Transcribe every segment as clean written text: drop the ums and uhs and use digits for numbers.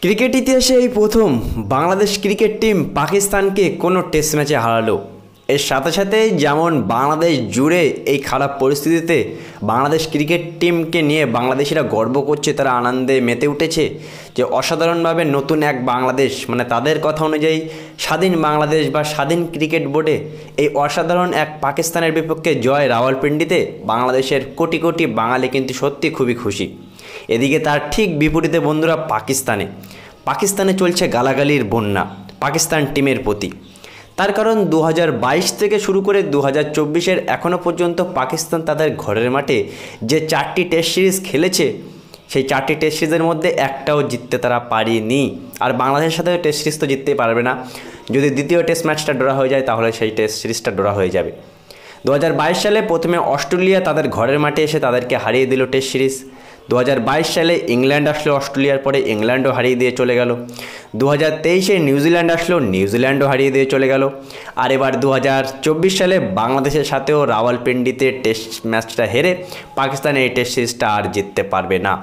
Cricket ইতিহাসে এই প্রথম বাংলাদেশ ক্রিকেট টিম পাকিস্তানকে কোনো টেস্ট ম্যাচে হারালো। এর সাথে সাথে যেমন বাংলাদেশ জুড়ে এই খারাপ পরিস্থিতিতে বাংলাদেশ ক্রিকেট টিমকে নিয়ে বাংলাদেশিরা গর্ব করছে, তারা আনন্দে মেতে উঠেছে যে অসাধারণভাবে নতুন এক বাংলাদেশ, মানে তাদের কথা অনুযায়ী স্বাধীন বাংলাদেশ বা স্বাধীন ক্রিকেট বোর্ডে এই অসাধারণ এক পাকিস্তানের বিপক্ষে জয় রাওয়ালপিন্ডিতে বাংলাদেশের কোটি কোটি বাঙালি কিন্তু সত্যি খুবই খুশি। এদিকে তার ঠিক বিপরীতে বন্ধুরা পাকিস্তানে চলছে গালাগালির বন্যা পাকিস্তান টিমের প্রতি। তার কারণ 2022 থেকে শুরু করে 2024-এর এখনও পর্যন্ত পাকিস্তান তাদের ঘরের মাঠে যে 4টি টেস্ট সিরিজ খেলেছে, সেই 4টি টেস্ট সিরিজের মধ্যে একটাও জিততে তারা পারেনি। আর বাংলাদেশের সাথে টেস্ট সিরিজ তো জিততেই পারবে না। যদি দ্বিতীয় টেস্ট ম্যাচটা ড্র হয়ে যায় তাহলে সেই টেস্ট সিরিজটা ড্র হয়ে যাবে। 2022 সালে প্রথমে অস্ট্রেলিয়া তাদের ঘরের মাঠে এসে তাদেরকে হারিয়ে দিল টেস্ট সিরিজ। 2022 সালে ইংল্যান্ড আসলো, অস্ট্রেলিয়ার পরে ইংল্যান্ডও হারিয়ে দিয়ে চলে গেল। 2023-এ নিউজিল্যান্ড আসলো, নিউজিল্যান্ডও হারিয়ে দিয়ে চলে গেল। আর এবার 2024 সালে বাংলাদেশের সাথেও রাওয়ালপিন্ডিতে টেস্ট ম্যাচটা হেরে পাকিস্তান এই টেস্ট সিরিজটা আর জিততে পারবে না।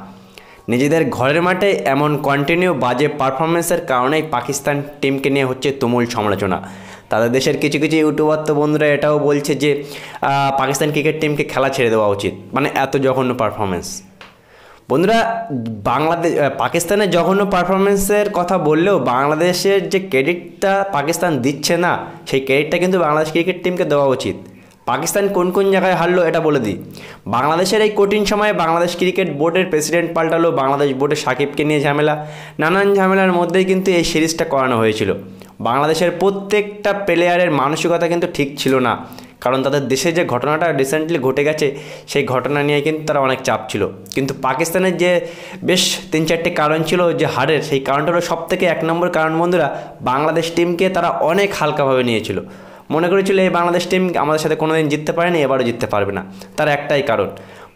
নিজেদের ঘরের মাঠে এমন কন্টিনিউ বাজে পারফরমেন্সের কারণেই পাকিস্তান টিমকে নিয়ে হচ্ছে তুমুল সমালোচনা। তাদের দেশের কিছু কিছু ইউটিউবার তো বন্ধুরা এটাও বলছে যে পাকিস্তান ক্রিকেট টিমকে খেলা ছেড়ে দেওয়া উচিত, মানে এত জঘন্য পারফরমেন্স। বন্ধুরা, পাকিস্তানের জঘন্য পারফরমেন্সের কথা বললেও বাংলাদেশের যে ক্রেডিটটা পাকিস্তান দিচ্ছে না, সেই ক্রেডিটটা কিন্তু বাংলাদেশ ক্রিকেট টিমকে দেওয়া উচিত। পাকিস্তান কোন কোন জায়গায় হারলো এটা বলে দিই। বাংলাদেশের এই কঠিন সময়ে বাংলাদেশ ক্রিকেট বোর্ডের প্রেসিডেন্ট পাল্টালো, বাংলাদেশ বোর্ডের সাকিবকে নিয়ে ঝামেলা, নানান ঝামেলার মধ্যেই কিন্তু এই সিরিজটা করানো হয়েছিল। বাংলাদেশের প্রত্যেকটা প্লেয়ারের মানসিকতা কিন্তু ঠিক ছিল না, কারণ তাদের দেশে যে ঘটনাটা রিসেন্টলি ঘটে গেছে সেই ঘটনা নিয়ে কিন্তু তারা অনেক চাপ ছিল। কিন্তু পাকিস্তানের যে বেশ 3-4টি কারণ ছিল যে হারের, সেই কারণটা হলো সবথেকে 1 নম্বর কারণ বন্ধুরা, বাংলাদেশ টিমকে তারা অনেক হালকাভাবে নিয়েছিল। মনে করেছিল এই বাংলাদেশ টিম আমাদের সাথে কোনোদিন জিততে পারেনি, এবারও জিততে পারবে না। তার একটাই কারণ,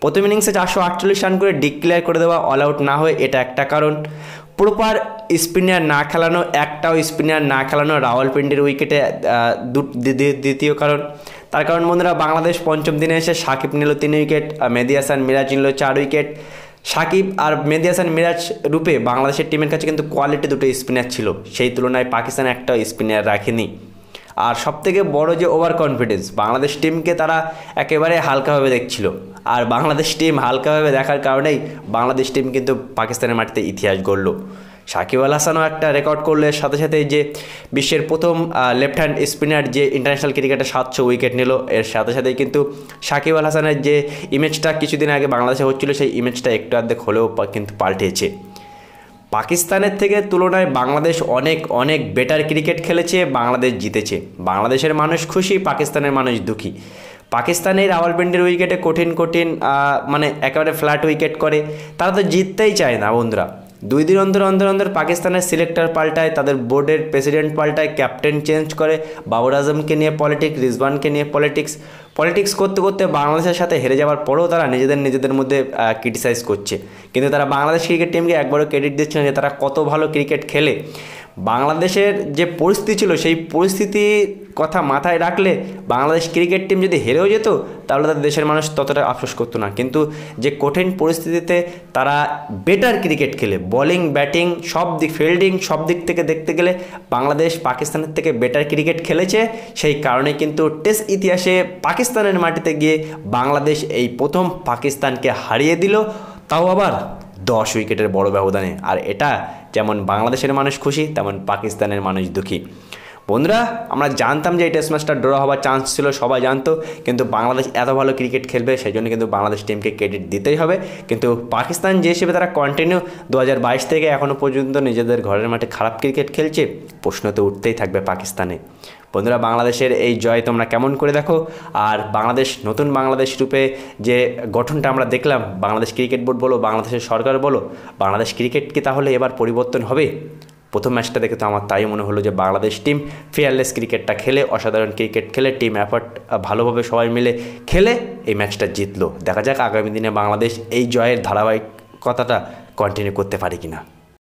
প্রথম ইনিংসে 448 রান করে ডিক্লেয়ার করে দেওয়া, অল আউট না হয়ে, এটা একটা কারণ। প্রপার স্পিনার না খেলানো, একটাও স্পিনার না খেলানো রাওয়ালপিন্ডির উইকেটে দ্বিতীয় কারণ। তার কারণ বন্ধুরা, বাংলাদেশ পঞ্চম দিনে এসে সাকিব নিল 3 উইকেট, মেহেদী হাসান মিরাজ নিল 4 উইকেট। সাকিব আর মেহেদী হাসান মিরাজ রূপে বাংলাদেশের টিমের কাছে কিন্তু কোয়ালিটি দুটো স্পিনার ছিল, সেই তুলনায় পাকিস্তান একটাও স্পিনার রাখেনি। আর সবথেকে বড় যে ওভার কনফিডেন্স, বাংলাদেশ টিমকে তারা একেবারে হালকাভাবে দেখছিল। আর বাংলাদেশ টিম হালকাভাবে দেখার কারণেই বাংলাদেশ টিম কিন্তু পাকিস্তানের মাটিতে ইতিহাস গড়ল। সাকিব আল হাসানও একটা রেকর্ড করলে, সাথে সাথে যে বিশ্বের প্রথম লেফট হ্যান্ড স্পিনার যে ইন্টারন্যাশনাল ক্রিকেটে 700 উইকেট নিল, এর সাথে সাথেই কিন্তু সাকিব আল হাসানের যে ইমেজটা কিছুদিন আগে বাংলাদেশে হচ্ছিল, সেই ইমেজটা একটু অর্ধেক হলেও কিন্তু পাল্টেছে। পাকিস্তানের থেকে তুলনায় বাংলাদেশ অনেক অনেক বেটার ক্রিকেট খেলেছে, বাংলাদেশ জিতেছে। বাংলাদেশের মানুষ খুশি, পাকিস্তানের মানুষ দুঃখী। পাকিস্তানের রাওয়ালপিন্ডির উইকেটে কঠিন মানে একেবারে ফ্ল্যাট উইকেট করে, তারা তো জিততেই চায় না বন্ধুরা। 2 দিন অন্তর পাকিস্তানের সিলেক্টর পাল্টায়, তাদের বোর্ডের প্রেসিডেন্ট পাল্টায়, ক্যাপ্টেন চেঞ্জ করে, বাবর আজমকে নিয়ে পলিটিক্স, রিজওয়ানকে নিয়ে পলিটিক্স করতে করতে বাংলাদেশের সাথে হেরে যাওয়ার পরেও তারা নিজেদের মধ্যে ক্রিটিসাইজ করছে। কিন্তু তারা বাংলাদেশ ক্রিকেট টিমকে একবারও ক্রেডিট দিচ্ছে না যে তারা কত ভালো ক্রিকেট খেলে। বাংলাদেশের যে পরিস্থিতি ছিল, সেই পরিস্থিতির কথা মাথায় রাখলে বাংলাদেশ ক্রিকেট টিম যদি হেরেও যেত তাহলে তাদের দেশের মানুষ ততটা আফসোস করতো না। কিন্তু যে কঠিন পরিস্থিতিতে তারা বেটার ক্রিকেট খেলে, বোলিং, ব্যাটিং, ফিল্ডিং সব দিক থেকে দেখতে গেলে বাংলাদেশ পাকিস্তানের থেকে বেটার ক্রিকেট খেলেছে। সেই কারণে কিন্তু টেস্ট ইতিহাসে পাকিস্তানের মাটিতে গিয়ে বাংলাদেশ এই প্রথম পাকিস্তানকে হারিয়ে দিল, তাও আবার 10 উইকেটের বড় ব্যবধানে। আর এটা যেমন বাংলাদেশের মানুষ খুশি, তেমন পাকিস্তানের মানুষ দুঃখী। বন্ধুরা, আমরা জানতাম যে এই টেস্ট ম্যাচটা ড্র হওয়ার চান্স ছিল, সবাই জানতো, কিন্তু বাংলাদেশ এত ভালো ক্রিকেট খেলবে সেই জন্য কিন্তু বাংলাদেশ টিমকে ক্রেডিট দিতেই হবে। কিন্তু পাকিস্তান যে হিসেবে তারা কন্টিনিউ 2022 থেকে এখনও পর্যন্ত নিজেদের ঘরের মাঠে খারাপ ক্রিকেট খেলছে, প্রশ্ন তো উঠতেই থাকবে পাকিস্তানে। বন্ধুরা, বাংলাদেশের এই জয় তোমরা কেমন করে দেখো? আর বাংলাদেশ নতুন বাংলাদেশ রূপে যে গঠনটা আমরা দেখলাম, বাংলাদেশ ক্রিকেট বোর্ড বলো, বাংলাদেশের সরকার বলো, বাংলাদেশ ক্রিকেট কি তাহলে এবার পরিবর্তন হবে? প্রথম ম্যাচটা দেখে তো আমার তাই মনে হলো যে বাংলাদেশ টিম ফেয়ারলেস ক্রিকেটটা খেলে, অসাধারণ ক্রিকেট খেলে, টিম এফর্ট ভালোভাবে সবাই মিলে খেলে এই ম্যাচটা জিতলো। দেখা যাক আগামী দিনে বাংলাদেশ এই জয়ের ধারাবাহিকতাটা কন্টিনিউ করতে পারে কিনা।